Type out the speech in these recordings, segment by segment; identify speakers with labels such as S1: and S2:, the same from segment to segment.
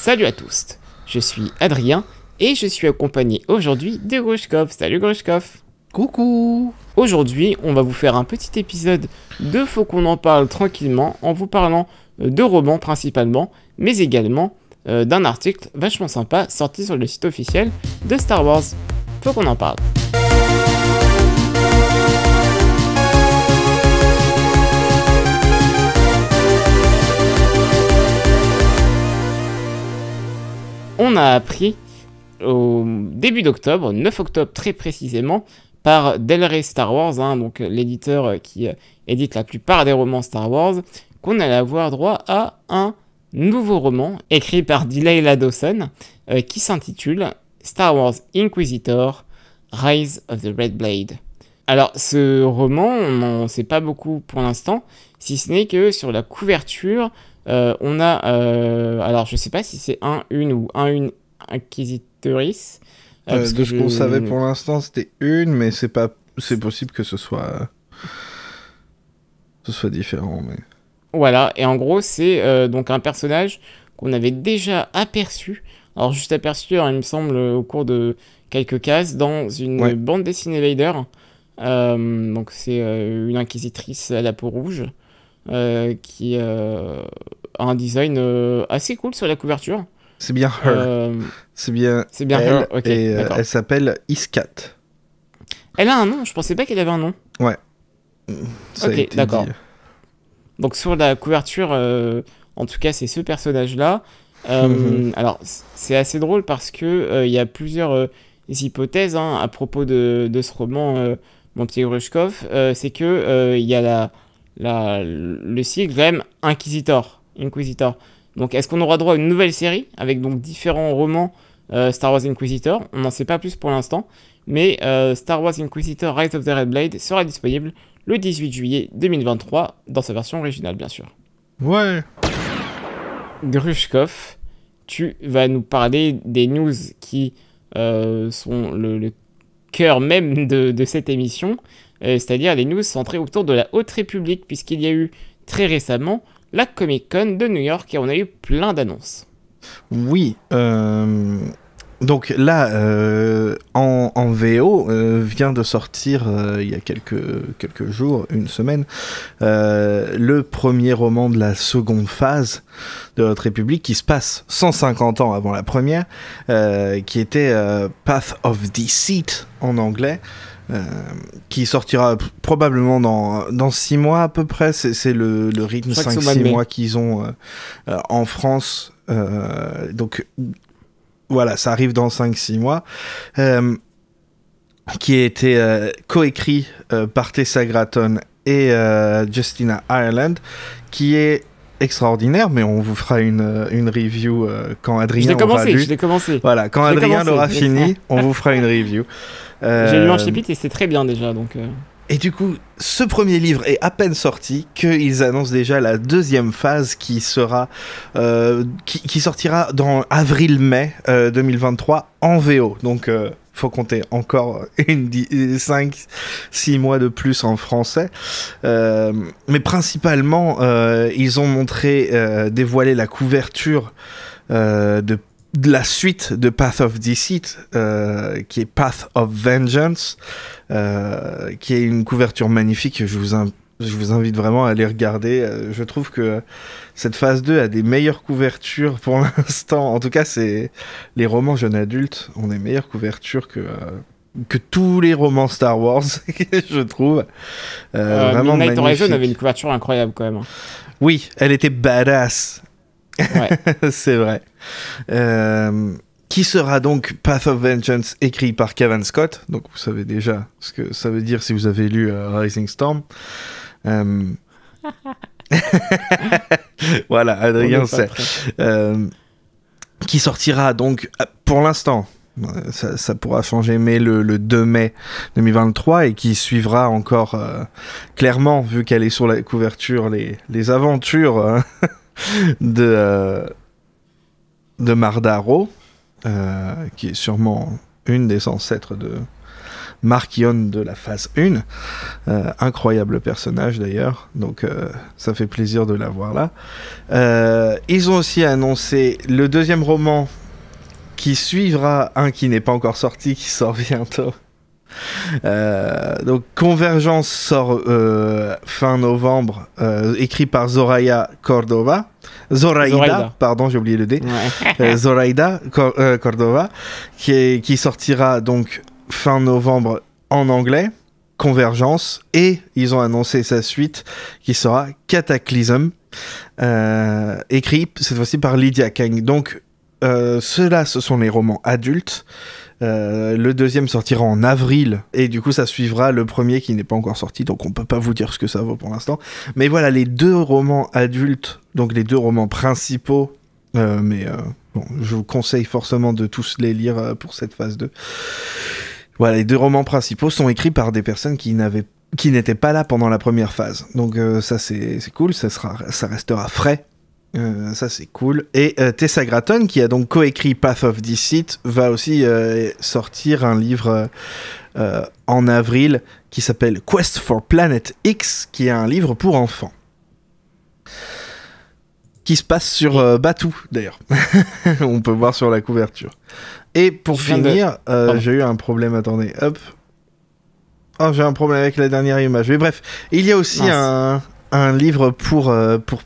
S1: Salut à tous, je suis Adrien et je suis accompagné aujourd'hui de Grushkov. Salut Grushkov.
S2: Coucou.
S1: Aujourd'hui, on va vous faire un petit épisode de Faut qu'on en parle tranquillement en vous parlant de romans principalement, mais également d'un article vachement sympa sorti sur le site officiel de Star Wars. Faut qu'on en parle. On a appris au début d'octobre, 9 octobre très précisément, par Del Rey Star Wars, donc l'éditeur qui édite la plupart des romans Star Wars, qu'on allait avoir droit à un nouveau roman écrit par Delilah Dawson qui s'intitule Star Wars Inquisitor, Rise of the Red Blade. Alors ce roman, on n'en sait pas beaucoup pour l'instant, si ce n'est que sur la couverture, on a, alors je sais pas si c'est une ou une inquisitrice.
S2: De ce qu'on savait pour l'instant, c'était une, mais c'est possible que ce soit différent. Mais...
S1: Voilà, et en gros, c'est donc un personnage qu'on avait déjà aperçu. Alors juste aperçu, il me semble, au cours de quelques cases, dans une bande dessinée Vader. Donc c'est une inquisitrice à la peau rouge. Qui a un design assez cool sur la couverture.
S2: C'est bien Her. C'est bien
S1: Her, ok.
S2: Et elle s'appelle Iskat.
S1: Elle a un nom, je pensais pas qu'elle avait un nom.
S2: Ouais. Ça
S1: ok, d'accord. Donc sur la couverture, en tout cas, c'est ce personnage-là. Alors, c'est assez drôle parce que y a plusieurs hypothèses à propos de ce roman, mon petit Grushkov. C'est que il y a le sigle quand même Inquisitor. Donc est-ce qu'on aura droit à une nouvelle série avec donc différents romans Star Wars Inquisitor? On n'en sait pas plus pour l'instant, mais Star Wars Inquisitor Rise of the Red Blade sera disponible le 18 juillet 2023 dans sa version originale bien sûr.
S2: Ouais.
S1: Grushkov, tu vas nous parler des news qui sont le cœur même de cette émission. C'est-à-dire les news centrées autour de la Haute République, puisqu'il y a eu très récemment la Comic-Con de New York et on a eu plein d'annonces.
S2: Oui, donc là, en VO, vient de sortir, il y a quelques jours, une semaine, le premier roman de la seconde phase de la Haute République qui se passe 150 ans avant la première, qui était Path of Deceit en anglais. Qui sortira probablement dans 6 mois à peu près, c'est le rythme 5-6 mois qu'ils ont en France, donc voilà, ça arrive dans 5-6 mois, qui a été coécrit par Tessa Gratton et Justina Ireland, qui est extraordinaire, mais on vous fera une review quand Adrien aura lu.
S1: Je l'ai commencé.
S2: Voilà, quand Adrien l'aura fini, on vous fera une review.
S1: J'ai lu un chapitre et c'est très bien déjà, donc...
S2: Et du coup, ce premier livre est à peine sorti qu'ils annoncent déjà la deuxième phase qui sera qui sortira dans avril-mai 2023 en VO. Donc, faut compter encore 5-6 mois de plus en français. Mais principalement, ils ont dévoilé la couverture de la suite de Path of Deceit, qui est Path of Vengeance, qui est une couverture magnifique. Je vous invite vraiment à aller regarder. Je trouve que cette phase 2 a des meilleures couvertures pour l'instant. En tout cas, c'est les romans jeunes adultes ont des meilleures couvertures que tous les romans Star Wars, je trouve. Vraiment
S1: Midnight
S2: magnifique.
S1: Horizon avait une couverture incroyable quand même.
S2: Oui, elle était badass. Ouais. C'est vrai. Qui sera donc Path of Vengeance, écrit par Cavan Scott. Donc vous savez déjà ce que ça veut dire si vous avez lu Rising Storm. Voilà, Adrien sait. Qui sortira donc pour l'instant. Ça pourra changer, mais le 2 mai 2023, et qui suivra encore clairement, vu qu'elle est sur la couverture, les aventures de Mardaro, qui est sûrement une des ancêtres de Markion de la phase 1. Incroyable personnage d'ailleurs, donc ça fait plaisir de l'avoir là. Ils ont aussi annoncé le deuxième roman qui suivra un qui n'est pas encore sorti, qui sort bientôt. Donc Convergence sort fin novembre, écrit par Zoraida, pardon, j'ai oublié le D. Ouais. Zoraida Cordova, qui sortira donc fin novembre en anglais, Convergence, et ils ont annoncé sa suite qui sera Cataclysm, écrit cette fois-ci par Lydia Kang. Donc ceux-là, ce sont les romans adultes. Le deuxième sortira en avril et du coup ça suivra le premier qui n'est pas encore sorti, donc on peut pas vous dire ce que ça vaut pour l'instant, mais voilà les deux romans adultes, donc les deux romans principaux, bon, je vous conseille forcément de tous les lire pour cette phase 2. Voilà, les deux romans principaux sont écrits par des personnes qui n'étaient pas là pendant la première phase, donc ça c'est cool, ça restera frais. Ça c'est cool. Et Tessa Gratton, qui a donc coécrit Path of Deceit, va aussi sortir un livre en avril qui s'appelle Quest for Planet X, qui est un livre pour enfants. Qui se passe sur Batuu, d'ailleurs. On peut voir sur la couverture. Et pour finir, j'ai eu un problème, attendez, hop. Oh, j'ai un problème avec la dernière image. Mais bref, il y a aussi un livre pour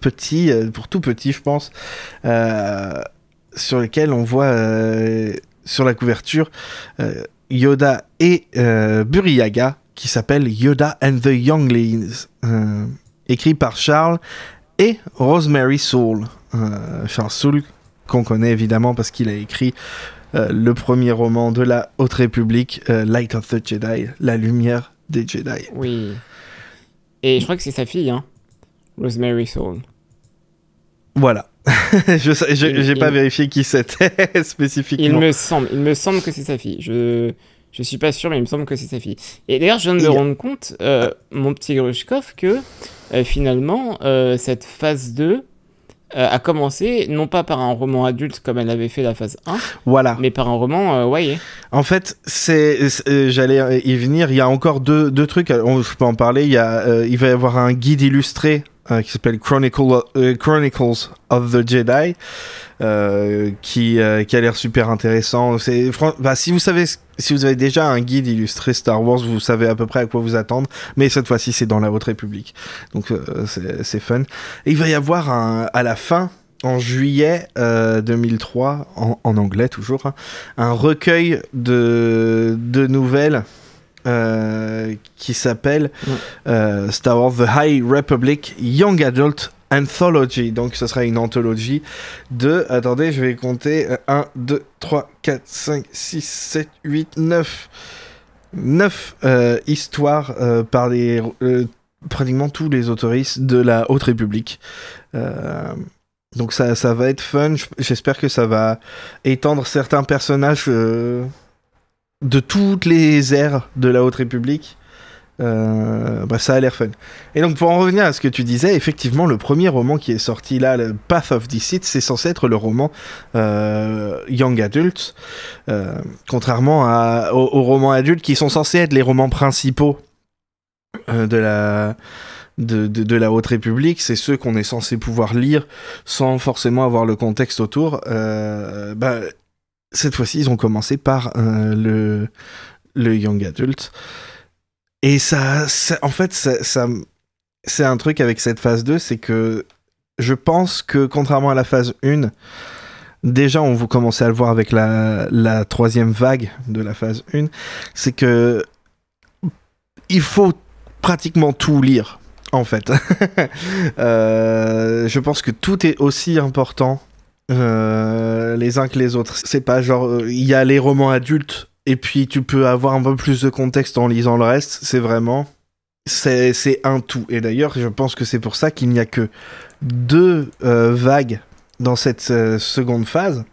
S2: petits, pour tout petits, je pense, sur lequel on voit sur la couverture Yoda et Buryaga, qui s'appelle Yoda and the Younglings, écrit par Charles et Rosemary Soule. Charles Soule, qu'on connaît évidemment parce qu'il a écrit le premier roman de la Haute République, Light of the Jedi, la lumière des Jedi.
S1: Oui. Et je crois que c'est sa fille, hein. Rosemary Soule.
S2: Voilà. J'ai pas vérifié qui c'était spécifiquement.
S1: Il me semble que c'est sa fille. Je suis pas sûr, mais il me semble que c'est sa fille. Et d'ailleurs, je viens de me rendre compte, mon petit Grushkov, que finalement, cette phase 2 a commencé non pas par un roman adulte comme elle avait fait la phase 1,
S2: voilà,
S1: mais par un roman YA.
S2: En fait, j'allais y venir. Il y a encore deux trucs. Je peux en parler. Il va y avoir un guide illustré qui s'appelle Chronicles of the Jedi, qui a l'air super intéressant. Si vous avez déjà un guide illustré Star Wars, vous savez à peu près à quoi vous attendre, mais cette fois-ci c'est dans la Haute République, donc c'est fun. Et il va y avoir à la fin, en juillet 2003, en anglais toujours, hein, un recueil de nouvelles qui s'appelle Star Wars The High Republic Young Adult Anthology. Donc ce sera une anthologie de, attendez, je vais compter, 1, 2, 3, 4, 5, 6, 7, 8, 9 histoires par pratiquement tous les autoristes de la Haute République. Donc ça va être fun. J'espère que ça va étendre certains personnages de toutes les ères de la Haute République. Bref, ça a l'air fun. Et donc pour en revenir à ce que tu disais, effectivement le premier roman qui est sorti là, le Path of Deceit, c'est censé être le roman Young Adult, contrairement aux romans adultes qui sont censés être les romans principaux de la Haute République. C'est ceux qu'on est censé pouvoir lire sans forcément avoir le contexte autour. Cette fois-ci, ils ont commencé par le Young Adult. Et en fait, c'est un truc avec cette phase 2, c'est que je pense que, contrairement à la phase 1, déjà, on vous commencez à le voir avec la troisième vague de la phase 1, c'est que il faut pratiquement tout lire, en fait. Je pense que tout est aussi important les uns que les autres. C'est pas genre il y a les romans adultes et puis tu peux avoir un peu plus de contexte en lisant le reste. C'est vraiment c'est un tout. Et d'ailleurs je pense que c'est pour ça qu'il n'y a que 2 vagues dans cette seconde phase.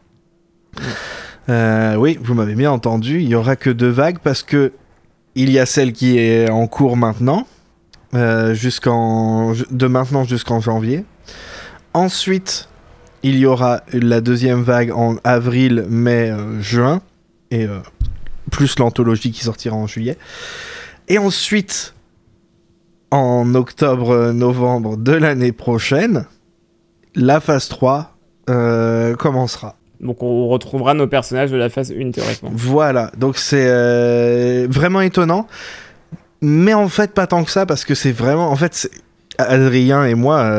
S2: Oui, vous m'avez bien entendu, il y aura que 2 vagues parce que il y a celle qui est en cours maintenant, de maintenant jusqu'en janvier. Ensuite il y aura la deuxième vague en avril, mai, juin. Et plus l'anthologie qui sortira en juillet. Et ensuite, en octobre-novembre de l'année prochaine, la phase 3 commencera.
S1: Donc on retrouvera nos personnages de la phase 1 théoriquement.
S2: Voilà, donc c'est vraiment étonnant. Mais en fait, pas tant que ça, parce que c'est vraiment... En fait, Adrien et moi,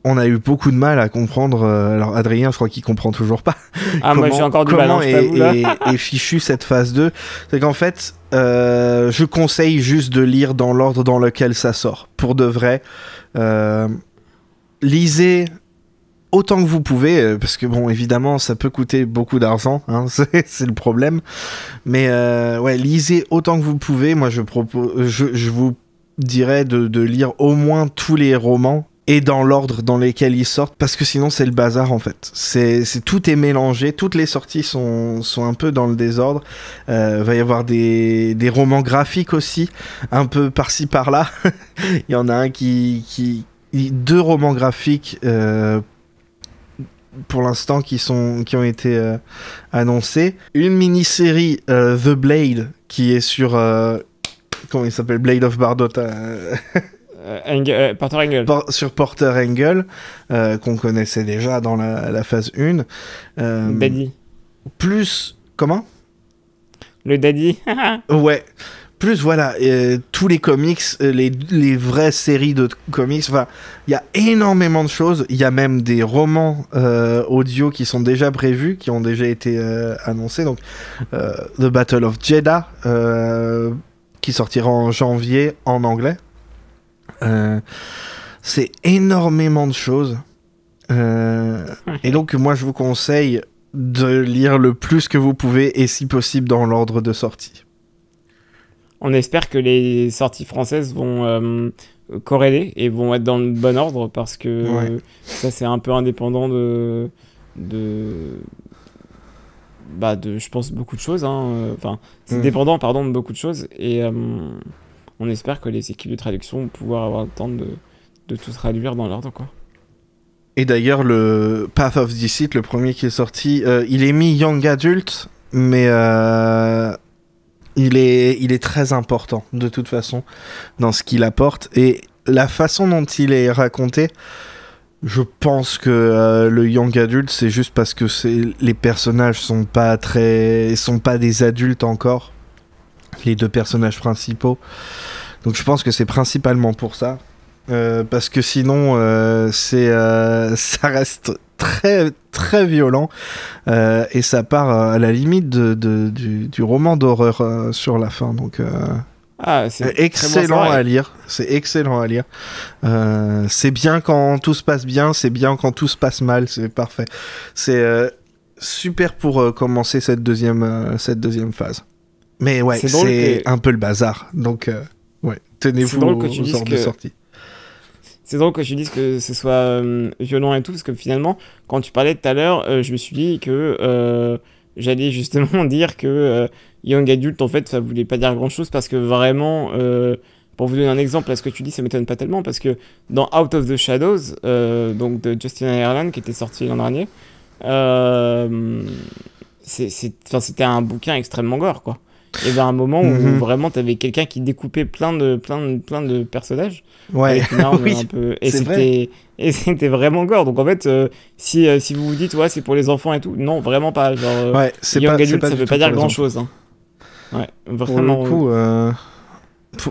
S2: on a eu beaucoup de mal à comprendre... alors Adrien, je crois qu'il comprend toujours pas.
S1: Moi j'ai encore du mal, hein, je t'avoue, là.
S2: est fichu cette phase 2. C'est qu'en fait, je conseille juste de lire dans l'ordre dans lequel ça sort. Pour de vrai. Lisez autant que vous pouvez, parce que bon, évidemment, ça peut coûter beaucoup d'argent, hein, c'est le problème. Mais ouais, lisez autant que vous pouvez. Moi, je vous dirais de lire au moins tous les romans et dans l'ordre dans lesquels ils sortent, parce que sinon c'est le bazar en fait. Tout est mélangé, toutes les sorties sont un peu dans le désordre. Va y avoir des romans graphiques aussi, un peu par-ci par-là. Il y en a un deux romans graphiques pour l'instant qui ont été annoncés. Une mini-série The Blade qui est sur comment il s'appelle, Blade of Bardotta.
S1: Porter Engel.
S2: Sur Porter Engel, qu'on connaissait déjà dans la phase 1.
S1: Daddy.
S2: Plus... Comment ?
S1: Le Daddy.
S2: Ouais. Plus, voilà, tous les comics, les vraies séries de comics, enfin, il y a énormément de choses. Il y a même des romans audio qui sont déjà prévus, qui ont déjà été annoncés. Donc, The Battle of Jeddah, qui sortira en janvier en anglais. C'est énormément de choses. Et donc, moi, je vous conseille de lire le plus que vous pouvez, et si possible, dans l'ordre de sortie.
S1: On espère que les sorties françaises vont corréler et vont être dans le bon ordre, parce que ça, c'est un peu indépendant de je pense, beaucoup de choses. Enfin, c'est dépendant, pardon, de beaucoup de choses. Et on espère que les équipes de traduction vont pouvoir avoir le temps de tout traduire dans l'ordre, quoi.
S2: Et d'ailleurs, le Path of Deceit, le premier qui est sorti, il est mis Young Adult, mais... Il est très important, de toute façon, dans ce qu'il apporte. Et la façon dont il est raconté, je pense que le Young Adult, c'est juste parce que les personnages sont pas des adultes encore, les deux personnages principaux. Donc je pense que c'est principalement pour ça. Parce que sinon, ça reste très, très violent. Et ça part à la limite du roman d'horreur sur la fin. Donc, c'est excellent à lire. C'est excellent à lire. C'est bien quand tout se passe bien, c'est bien quand tout se passe mal. C'est parfait. C'est super pour commencer cette deuxième phase. Mais ouais, c'est un peu le bazar. Donc, ouais, tenez-vous aux ordres de sortie.
S1: C'est drôle que tu dises que ce soit violent et tout, parce que finalement, quand tu parlais tout à l'heure, je me suis dit que j'allais justement dire que Young Adult, en fait, ça voulait pas dire grand-chose, parce que vraiment, pour vous donner un exemple, à ce que tu dis, ça m'étonne pas tellement, parce que dans Out of the Shadows, donc de Justin Ireland, qui était sorti l'an dernier, c'était un bouquin extrêmement gore, quoi. Et ben, un moment où vraiment t'avais quelqu'un qui découpait plein de personnages, avec une arme un peu, et c'était vraiment gore. Donc en fait, si vous vous dites c'est pour les enfants et tout, non, vraiment pas. Genre, Young Adult, ça veut pas dire grand chose, hein. Ouais, vraiment.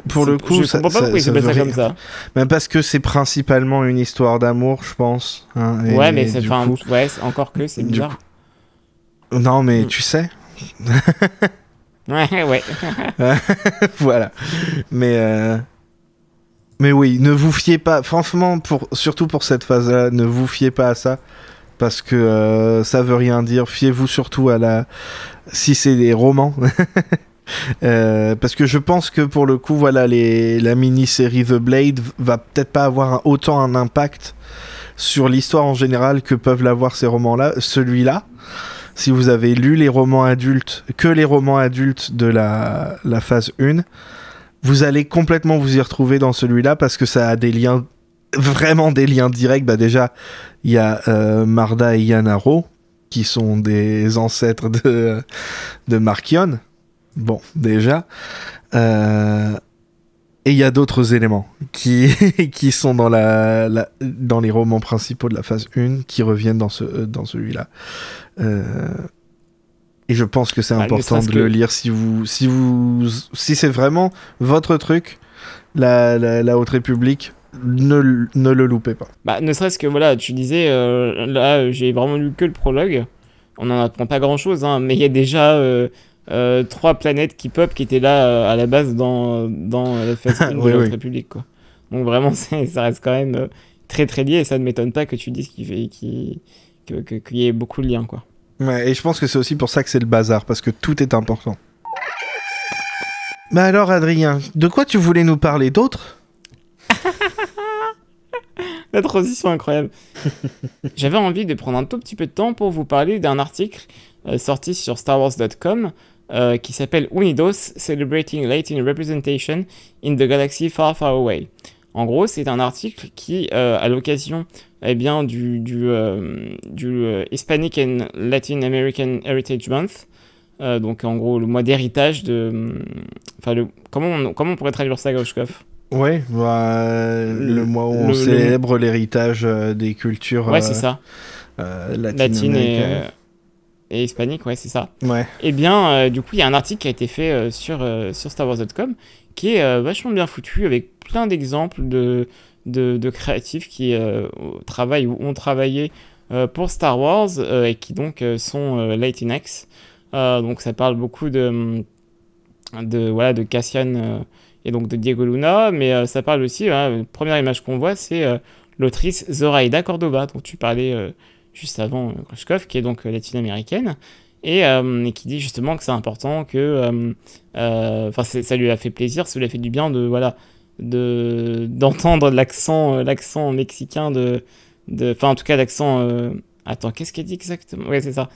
S2: Pour le coup,
S1: je comprends pas pourquoi ils s'appellent ça comme ça.
S2: Même parce que c'est principalement une histoire d'amour, je pense. Hein,
S1: mais c'est encore que c'est bizarre.
S2: Non, mais tu sais.
S1: Ouais.
S2: Voilà. Mais oui, ne vous fiez pas. Franchement, surtout pour cette phase-là, ne vous fiez pas à ça, parce que ça veut rien dire. Fiez-vous surtout si c'est des romans. Parce que je pense que pour le coup, voilà, la mini-série The Blade va peut-être pas avoir autant un impact sur l'histoire en général que peuvent l'avoir ces romans-là. Celui-là, si vous avez lu les romans adultes, que les romans adultes de la phase 1, vous allez complètement vous y retrouver dans celui-là, parce que ça a des liens, vraiment des liens directs. Bah déjà, il y a Marda et Yanaro, qui sont des ancêtres de Marchion. Bon, déjà. Et il y a d'autres éléments qui, qui sont dans, dans les romans principaux de la phase 1 qui reviennent dans celui-là. Et je pense que c'est important de le lire si c'est vraiment votre truc, la Haute République. Ne le loupez pas.
S1: Bah, ne serait-ce que, voilà, tu disais, là, j'ai vraiment lu que le prologue. On n'en apprend pas grand-chose, hein, mais il y a déjà 3 planètes qui pop qui étaient là à la base dans la phase 1 de la Haute République, quoi. Donc vraiment, ça reste quand même très très lié, et ça ne m'étonne pas que tu dises qu'il y ait beaucoup de liens, quoi.
S2: Ouais, et je pense que c'est aussi pour ça que c'est le bazar, parce que tout est important. Bah alors, Adrien, de quoi tu voulais nous parler d'autre ?
S1: La transition incroyable. J'avais envie de prendre un tout petit peu de temps pour vous parler d'un article sorti sur StarWars.com qui s'appelle Unidos Celebrating Latin Representation in the Galaxy Far Far Away. En gros, c'est un article qui, à l'occasion du Hispanic and Latin American Heritage Month, donc en gros le mois d'héritage de... Comment on pourrait traduire ça, Grushkov ?
S2: Ouais, le mois où on célèbre l'héritage des cultures
S1: c'est ça. Latine et hispanique, ouais, c'est ça.
S2: Ouais.
S1: Et bien, du coup, il y a un article qui a été fait sur StarWars.com qui est vachement bien foutu, avec plein d'exemples de créatifs qui travaillent ou ont travaillé pour Star Wars et qui donc sont Latinx. Donc ça parle beaucoup de Cassian et donc de Diego Luna, mais ça parle aussi, la première image qu'on voit, c'est l'autrice Zoraida Cordova, dont tu parlais juste avant, Grushkov, qui est donc latino-américaine, et qui dit justement que c'est important que... ça lui a fait plaisir, ça lui a fait du bien d'entendre l'accent mexicain enfin, en tout cas, l'accent... Attends, qu'est-ce qu'elle dit exactement ? Ouais, c'est ça.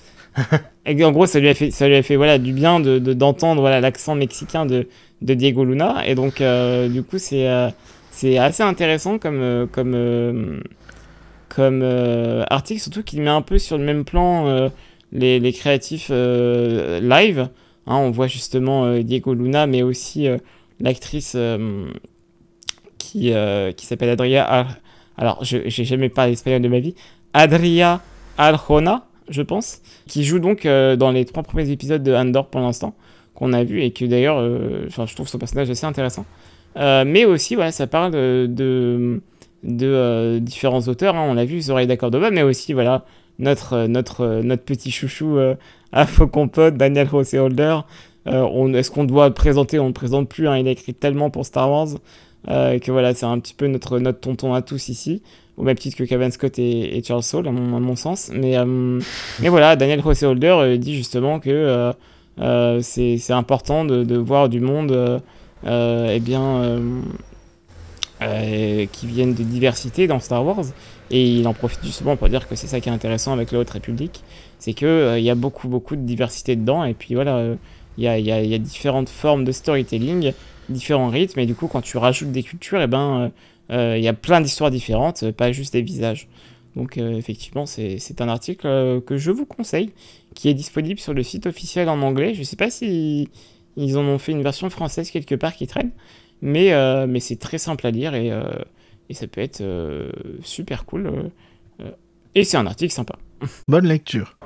S1: Et en gros, ça lui a fait du bien d'entendre l'accent mexicain de Diego Luna. Et donc, du coup, c'est assez intéressant comme article, surtout qu'il met un peu sur le même plan les créatifs live. Hein, on voit justement Diego Luna, mais aussi l'actrice qui s'appelle Adria... Alors, j'ai jamais parlé espagnol de ma vie. Adria Arjona, je pense, qui joue donc dans les 3 premiers épisodes de Andor pour l'instant, qu'on a vu, et que d'ailleurs, je trouve son personnage assez intéressant. Mais aussi, ça parle de différents auteurs, hein, on l'a vu, Zoraida Cordova, mais aussi, notre petit chouchou à Faucon Pod, Daniel José Holder. Est-ce qu'on doit le présenter ? On ne le présente plus, hein, il a écrit tellement pour Star Wars, que c'est un petit peu notre tonton à tous ici, au même titre que Cavan Scott et Charles Soule, à mon sens. Mais voilà, Daniel José Holder dit justement que c'est important de voir du monde qui viennent de diversité dans Star Wars, et il en profite justement pour dire que c'est ça qui est intéressant avec la Haute République, c'est qu'il y a beaucoup de diversité dedans, et puis il y a différentes formes de storytelling, différents rythmes, et du coup quand tu rajoutes des cultures, il y a plein d'histoires différentes, pas juste des visages. Donc effectivement, c'est un article que je vous conseille, qui est disponible sur le site officiel en anglais. Je sais pas si ils en ont fait une version française quelque part qui traîne, mais c'est très simple à lire, et ça peut être super cool. Et c'est un article sympa.
S2: Bonne lecture.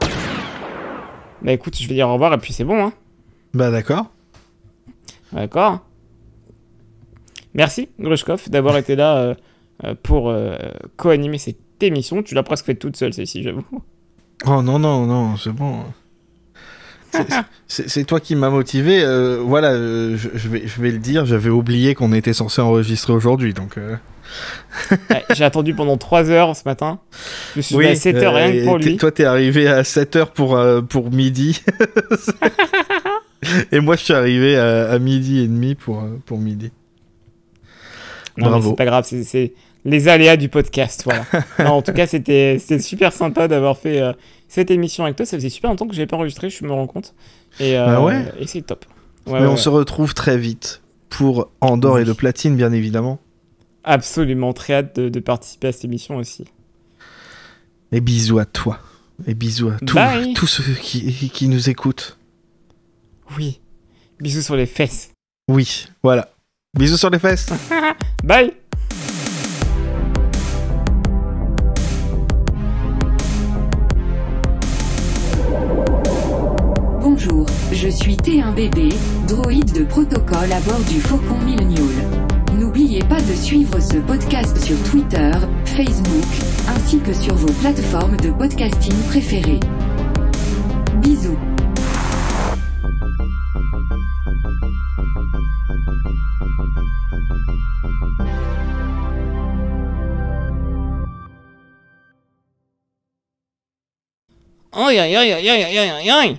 S1: Bah écoute, je vais dire au revoir, et puis c'est bon, hein.
S2: Bah d'accord.
S1: D'accord. Merci, Grushkov, d'avoir été là pour co-animer cette émission. Tu l'as presque fait toute seule, celle-ci, j'avoue.
S2: Oh non, c'est bon. C'est toi qui m'as motivé. Je vais le dire, j'avais oublié qu'on était censé enregistrer aujourd'hui, donc...
S1: Ouais, j'ai attendu pendant 3 heures ce matin. Je me suis levé à 7h rien que pour lui.
S2: Toi, t'es arrivé à 7h pour midi. Et moi, je suis arrivé à midi et demi pour midi.
S1: Non, mais c'est pas grave, c'est les aléas du podcast, voilà. Non, en tout cas, c'était super sympa d'avoir fait cette émission avec toi. Ça faisait super longtemps que j'avais pas enregistré, je me rends compte. Et c'est top.
S2: Mais on se retrouve très vite pour Andor et de Platine, bien évidemment.
S1: Absolument, très hâte de participer à cette émission aussi.
S2: Et bisous à toi. Et bisous à tous ceux qui nous écoutent.
S1: Oui. Bisous sur les fesses.
S2: Oui, voilà. Bisous sur les fesses.
S1: Bye.
S3: Bonjour, je suis T1BB, droïde de protocole à bord du Faucon Millennial. N'oubliez pas de suivre ce podcast sur Twitter, Facebook, ainsi que sur vos plateformes de podcasting préférées. Bisous.
S1: Aïe aïe aïe aïe aïe aïe aïe aïe.